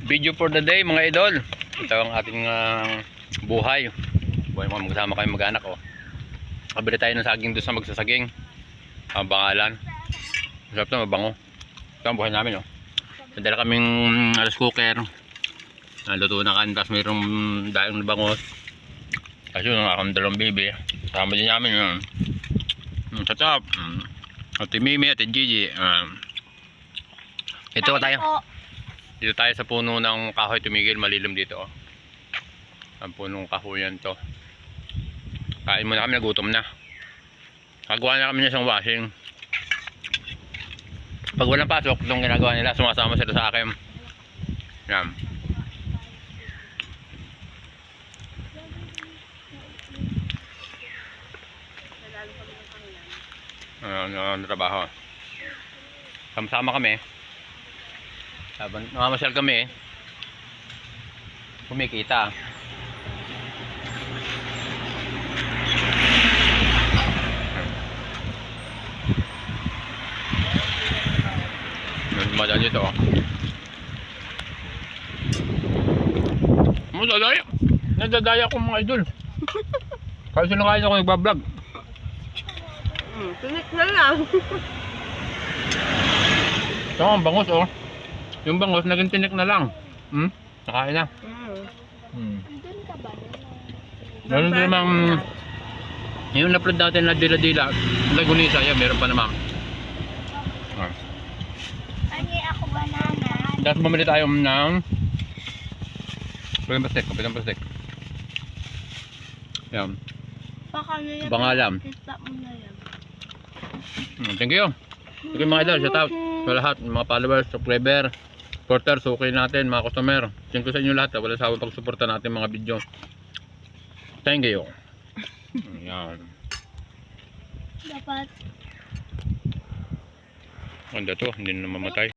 Video for the day mga idol. Ito ang ating buhay. Buhay mga magsama kayo mag-anak. Kabili tayo ng saging doon sa magsasaging. Ang pangalan. Masarap na, mabango. Ito ang buhay namin. Nadala kaming rice cooker. Luto na kan. Tapos mayroong daing na bangos. Kasi yun, akong dalawang baby. Kasama din namin yun. Tatap. Ate Mimi, Ate Gigi. Ito tayo. Dito tayo sa puno ng kahoy, tumigil, malilim dito. Ang punong kahoyan to. Kain muna kami, nagutom na. Kagawa na kami ng isang washing. Pag walang pasok, itong ginagawa nila, sumasama sila sa akin. Yan. Trabaho. Sama-sama kami. Habang namamasyal kami, kumikita. Madali dito. Madadaya. Nadadaya ko mga idol. Kasi sinakain ako nagbablog. Tinik na lang. Ito ang bangos Yung bangos naging tinik na lang. Nakain na. Doon ka ba? Meron din namang yung na-upload natin na dila-dila. Lagunisa, yan, meron pa naman. Ani ako banana. Tapos bumili tayo ng kapitang plastic. Yan. Baka na Bangalam. Kita mo na yan. Thank you. Thank you mga idol. Shout out sa lahat. Mga followers, subscriber, supporters, okay natin, mga customer. Thank you sa inyo lahat. Wala sawang pagsuporta natin mga video. Thank you. Ayan. Dapat. Ganda to. Hindi na mamatay.